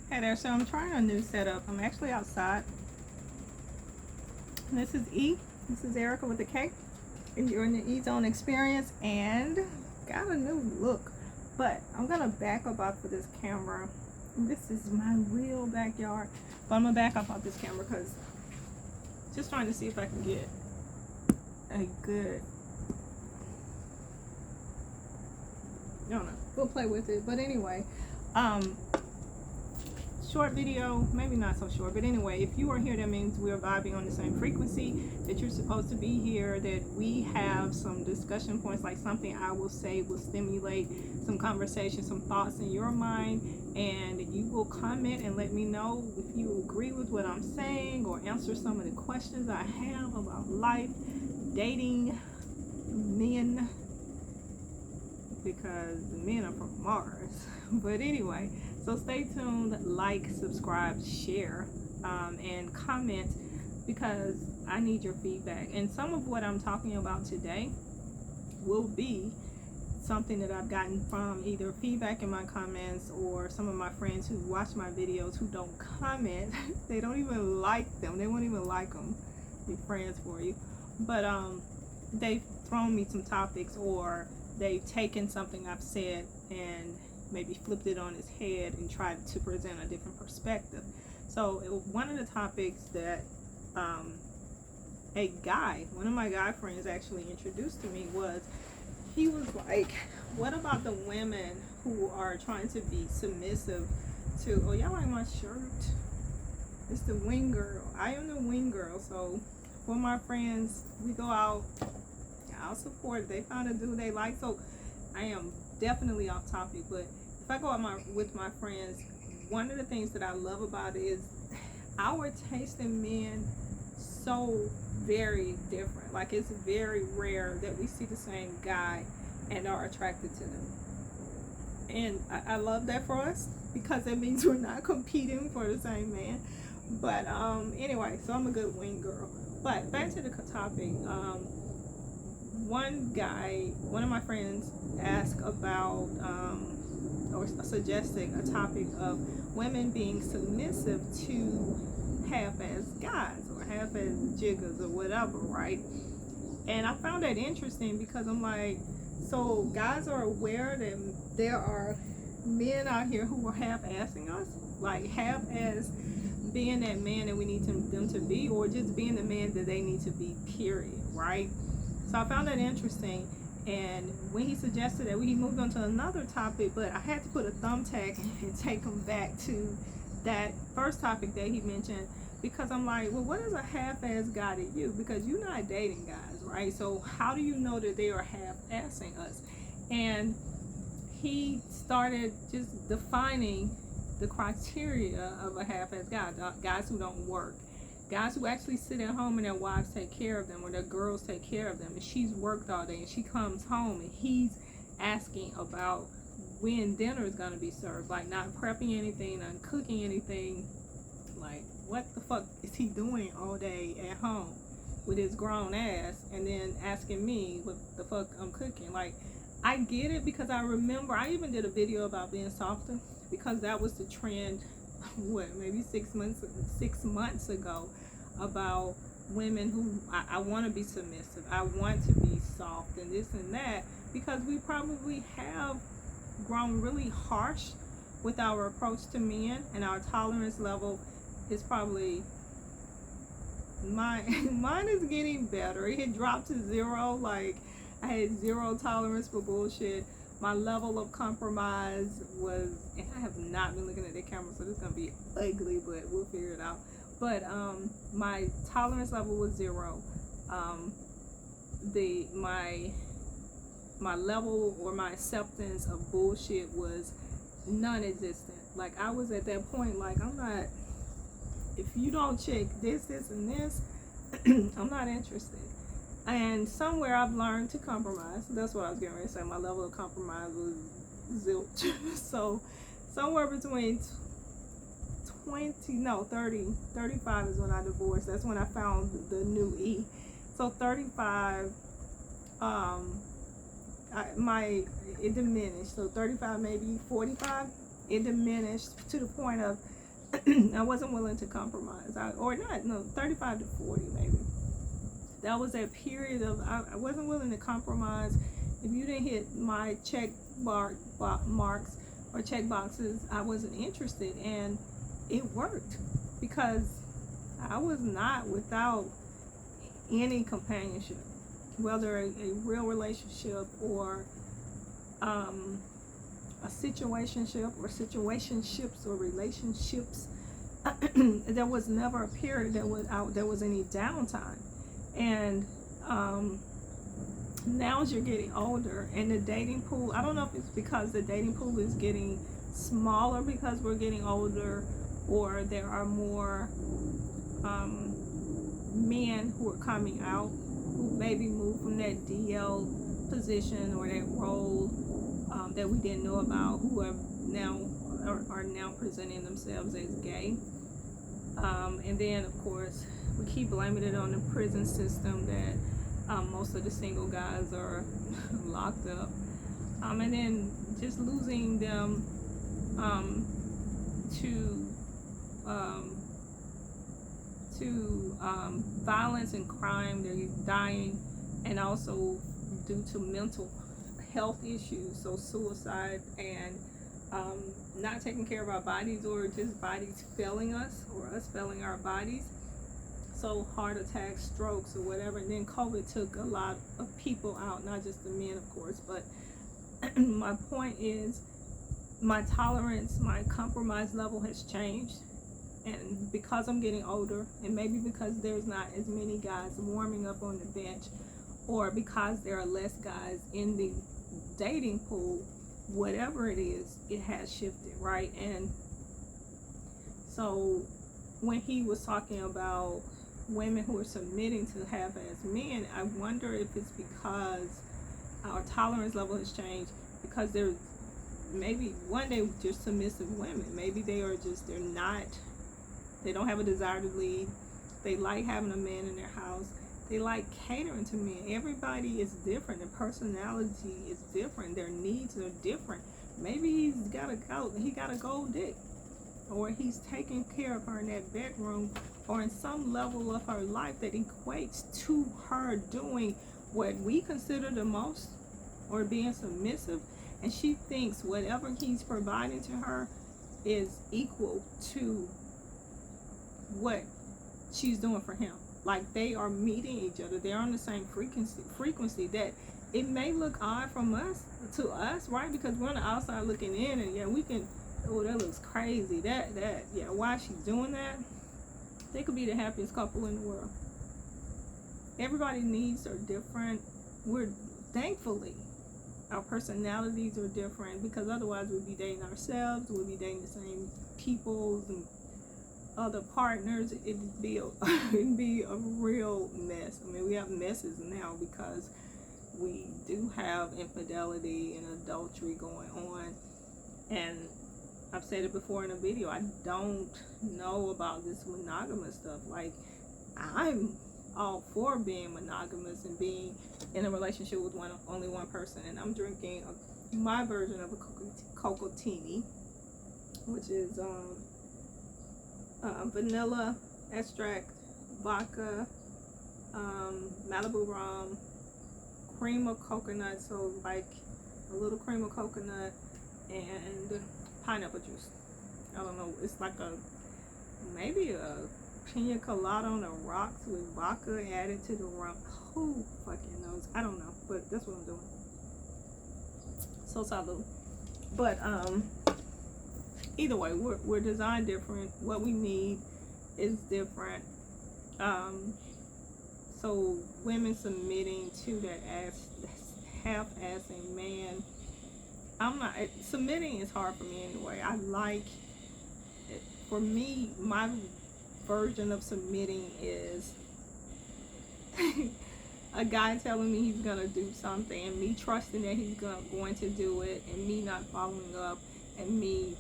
Hey there, so I'm trying a new setup. I'm actually outside. This is E. This is Erica with a K. And you're in the E Zone experience and got a new look. But I'm gonna back up off of this camera. This is my real backyard. But I'm gonna back up off this camera because just trying to see if I can get a good, I don't know, we'll play with it. But anyway, short video, maybe not so short, but anyway, if you are here, that means we're vibing on the same frequency, that you're supposed to be here, that we have some discussion points, like something I will say will stimulate some conversation, some thoughts in your mind, and you will comment and let me know if you agree with what I'm saying or answer some of the questions I have about life, dating, men, because the men are from Mars. But anyway, so stay tuned, like, subscribe, share, and comment, because I need your feedback. And some of what I'm talking about today will be something that I've gotten from either feedback in my comments or some of my friends who watch my videos who don't comment. They don't even like them. They won't even like them. Be friends for you. But they've thrown me some topics, or they've taken something I've said and maybe flipped it on its head and tried to present a different perspective. So one of the topics that one of my guy friends actually introduced to me was, he was like, what about the women who are trying to be submissive to, oh, y'all like my shirt? It's the wing girl. I am the wing girl. So for my friends, we go out, I'll support it. They found a dude they like. So I am definitely off topic, but if I go out with my friends, one of the things that I love about it is our taste in men so very different. Like, it's very rare that we see the same guy and are attracted to them. And I love that for us, because it means we're not competing for the same man. But anyway, so I'm a good wing girl. But back to the topic. One of my friends asked about or suggested a topic of women being submissive to half-ass guys or half-ass jiggers or whatever, right? And I found that interesting, because I'm like, so guys are aware that there are men out here who are half-assing us, like half-ass being that man that we need them to be, or just being the man that they need to be, period, right? So I found that interesting, and when he suggested that, we moved on to another topic, but I had to put a thumbtack and take him back to that first topic that he mentioned, because I'm like, well, what is a half-ass guy to you? Because you're not dating guys, right? So how do you know that they are half-assing us? And he started just defining the criteria of a half-ass guy. Guys who don't work, guys who actually sit at home and their wives take care of them, or their girls take care of them, and she's worked all day and she comes home and he's asking about when dinner is going to be served, like not prepping anything, not cooking anything. Like, what the fuck is he doing all day at home with his grown ass, and then asking me what the fuck I'm cooking? Like, I get it, because I remember I even did a video about being softer, because that was the trend, what, maybe 6 months ago, about women who I want to be submissive, I want to be soft and this and that, because we probably have grown really harsh with our approach to men, and our tolerance level is probably, mine is getting better. It had dropped to 0. Like, I had 0 tolerance for bullshit. My level of compromise was, and I have not been looking at the camera, so this is gonna be ugly, but we'll figure it out. But my tolerance level was 0. My level or my acceptance of bullshit was non-existent. Like, I was at that point, like, I'm not, if you don't check this and this, I'm not interested. And somewhere I've learned to compromise. That's what I was getting ready to say. My level of compromise was zilch. So somewhere between 35 is when I divorced. That's when I found the new E. So 35, it diminished. So 35, maybe 45, it diminished to the point of I wasn't willing to compromise. 35 to 40 maybe. That was that period of I wasn't willing to compromise. If you didn't hit my marks or check boxes, I wasn't interested, and it worked because I was not without any companionship, whether a real relationship or a situationship or situationships or relationships. There was never a period there was any downtime. And now as you're getting older and the dating pool, I don't know if it's because the dating pool is getting smaller because we're getting older, or there are more men who are coming out who maybe moved from that DL position or that role that we didn't know about, who are now presenting themselves as gay. And then of course we keep blaming it on the prison system that most of the single guys are locked up, and then just losing them to violence and crime. They're dying, and also due to mental health issues, so suicide and not taking care of our bodies, or just bodies failing us, or us failing our bodies. So heart attacks, strokes, or whatever. And then COVID took a lot of people out, not just the men, of course. But my point is, my tolerance, my compromise level has changed. And because I'm getting older, and maybe because there's not as many guys warming up on the bench, or because there are less guys in the dating pool, whatever it is, it has shifted, right? And so when he was talking about women who are submitting to half-ass men, I wonder if it's because our tolerance level has changed, because they're maybe one day just submissive women. Maybe they don't have a desire to lead. They like having a man in their house. They like catering to men. Everybody is different. Their personality is different. Their needs are different. Maybe he got a gold dick, or he's taking care of her in that bedroom, or in some level of her life that equates to her doing what we consider the most, or being submissive, and she thinks whatever he's providing to her is equal to what she's doing for him. Like they are meeting each other. They're on the same frequency that it may look odd to us, right? Because we're on the outside looking in, and we can, oh, that looks crazy. Why is she doing that? They could be the happiest couple in the world. Everybody's needs are different. Thankfully, our personalities are different, because otherwise we'd be dating ourselves, we'd be dating the same people and other partners. It'd be a real mess. I mean, we have messes now because we do have infidelity and adultery going on. And I've said it before in a video, I don't know about this monogamous stuff. Like, I'm all for being monogamous and being in a relationship with only one person. And I'm drinking my version of a cocotini, which is vanilla extract, vodka, Malibu rum, cream of coconut, so like a little cream of coconut, and pineapple juice. I don't know, it's like maybe a pina colada on the rocks with vodka added to the rum. Who fucking knows? I don't know, but that's what I'm doing. So salud. But either way, we're designed different. What we need is different. So women submitting to that half-assing man, submitting is hard for me anyway. For me, my version of submitting is a guy telling me he's gonna do something, and me trusting that he's going to do it, and me not following up, and me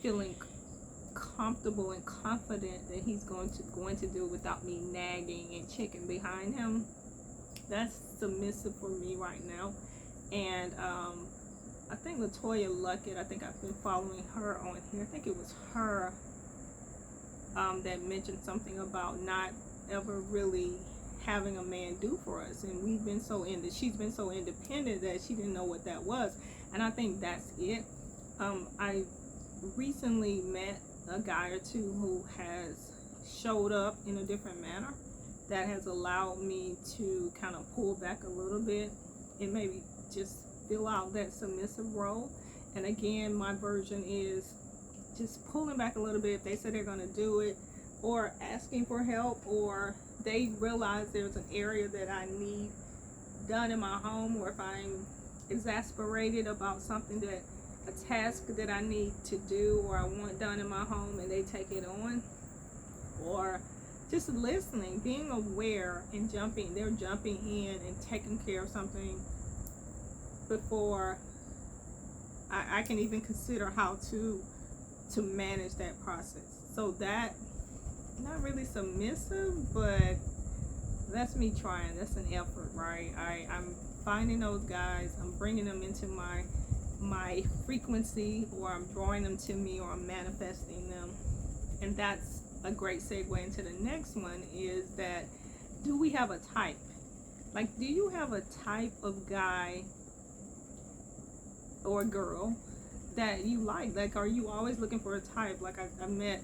feeling comfortable and confident that he's going to do it without me nagging and checking behind him. That's submissive for me right now. And I think Latoya Luckett, I think I've been following her on here. I think it was her that mentioned something about not ever really having a man do for us, and she's been so independent that she didn't know what that was, and I think that's it. I recently met a guy or two who has showed up in a different manner that has allowed me to kind of pull back a little bit and maybe just fill out that submissive role. And again, my version is just pulling back a little bit if they say they're going to do it, or asking for help, or they realize there's an area that I need done in my home, or if I'm exasperated about something, that a task that I need to do or I want done in my home, and they take it on. Or just listening, being aware, and they're jumping in and taking care of something before I can even consider how to manage that process. So that, not really submissive, but that's me trying. That's an effort, right? I'm finding those guys, I'm bringing them into my frequency, or I'm drawing them to me, or I'm manifesting them. And that's a great segue into the next one, is that, do we have a type? Like, do you have a type of guy or girl that you like? Like, are you always looking for a type? Like, I met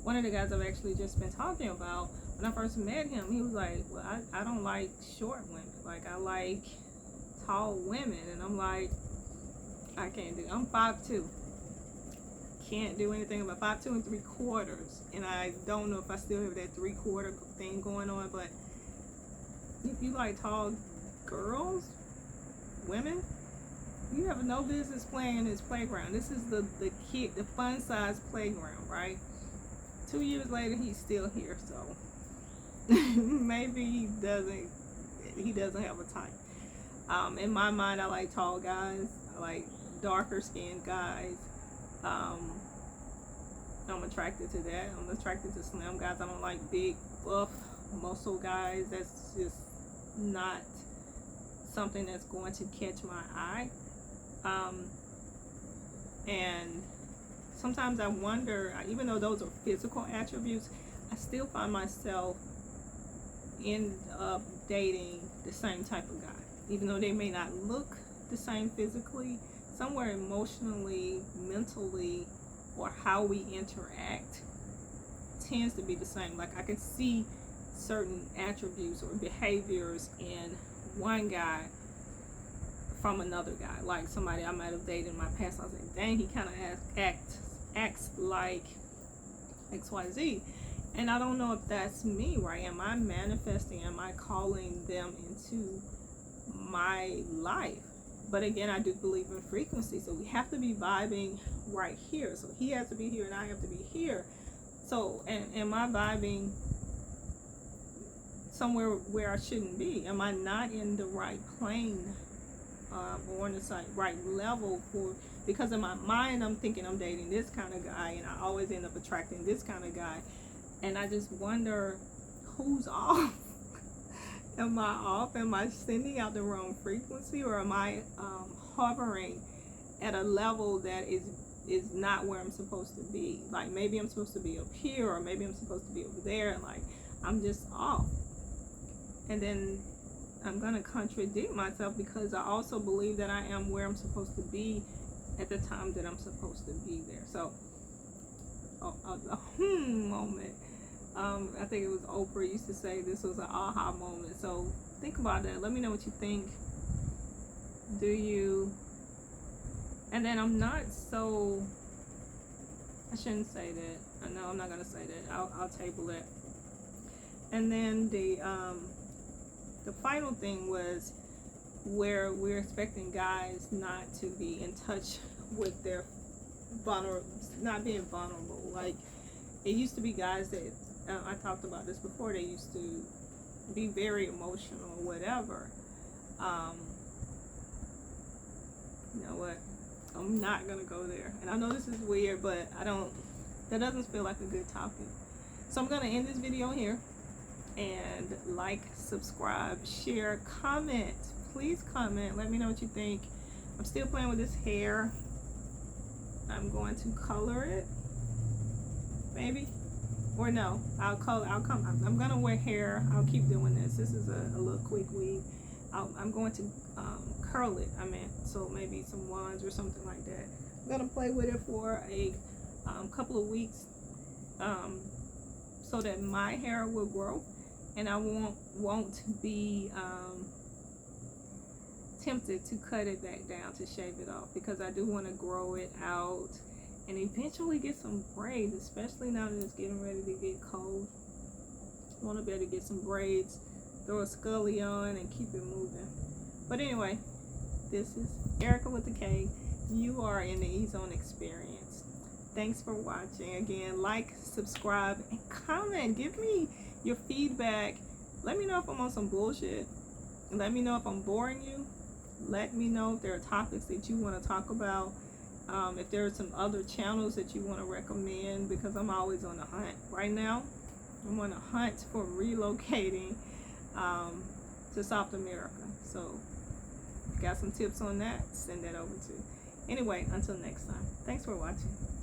one of the guys I've actually just been talking about. When I first met him, he was like, well, I don't like short women. Like, I like tall women. And I'm like, I can't do. I'm 5'2". Can't do anything about 5'2"3/4, and I don't know if I still have that 3/4 thing going on. But if you like tall girls, women, you have no business playing in this playground. This is the fun size playground, right? 2 years later, he's still here, so maybe he doesn't have a type. In my mind, I like tall guys. I like darker skinned guys. I'm attracted to that. I'm attracted to slim guys. I don't like big, buff, muscle guys. That's just not something that's going to catch my eye. And sometimes I wonder, even though those are physical attributes, I still find myself end up dating the same type of guy. Even though they may not look the same physically, somewhere emotionally, mentally, or how we interact tends to be the same. Like, I can see certain attributes or behaviors in one guy from another guy. Like somebody I might have dated in my past, I was like, dang, he kind of acts like XYZ. And I don't know if that's me, right? Am I manifesting? Am I calling them into my life? But again, I do believe in frequency, so we have to be vibing right here. So he has to be here and I have to be here. So, and am I vibing somewhere where I shouldn't be? Am I not in the right plane, or in the right level for? Because in my mind, I'm thinking I'm dating this kind of guy, and I always end up attracting this kind of guy. And I just wonder, who's off? Am I off? Am I sending out the wrong frequency, or am I hovering at a level that is not where I'm supposed to be? Like, maybe I'm supposed to be up here, or maybe I'm supposed to be over there, and like I'm just off. And then I'm gonna contradict myself, because I also believe that I am where I'm supposed to be at the time that I'm supposed to be there. So moment. I think it was Oprah used to say this was an aha moment. So think about that. Let me know what you think. Do you? And then I'm not so. I shouldn't say that. No, I'm not gonna say that. I'll table it. And then the final thing was where we're expecting guys not to be in touch with their not being vulnerable. Like, it used to be guys that I talked about this before. They used to be very emotional or whatever. You know what? I'm not gonna go there. And I know this is weird, but that doesn't feel like a good topic. So I'm gonna end this video here. And like, subscribe, share, comment. Please comment. Let me know what you think. I'm still playing with this hair. I'm going to color it. Maybe. or no, I'll come. I'm gonna wear hair. I'll keep doing this. This is a little quick weave. I'm going to curl it. So maybe some wands or something like that. I'm gonna play with it for a couple of weeks, so that my hair will grow, and I won't be tempted to cut it back down to shave it off, because I do want to grow it out and eventually get some braids, especially now that it's getting ready to get cold. I want to be able to get some braids, throw a scully on, and keep it moving. But anyway, this is Erica with the K. You are in the E-Zone experience. Thanks for watching. Again, like, subscribe, and comment. Give me your feedback. Let me know if I'm on some bullshit. Let me know if I'm boring you. Let me know if there are topics that you want to talk about. If there are some other channels that you want to recommend, because I'm always on the hunt. Right now, I'm on a hunt for relocating to South America. So, if you got some tips on that, send that over too. Anyway, until next time. Thanks for watching.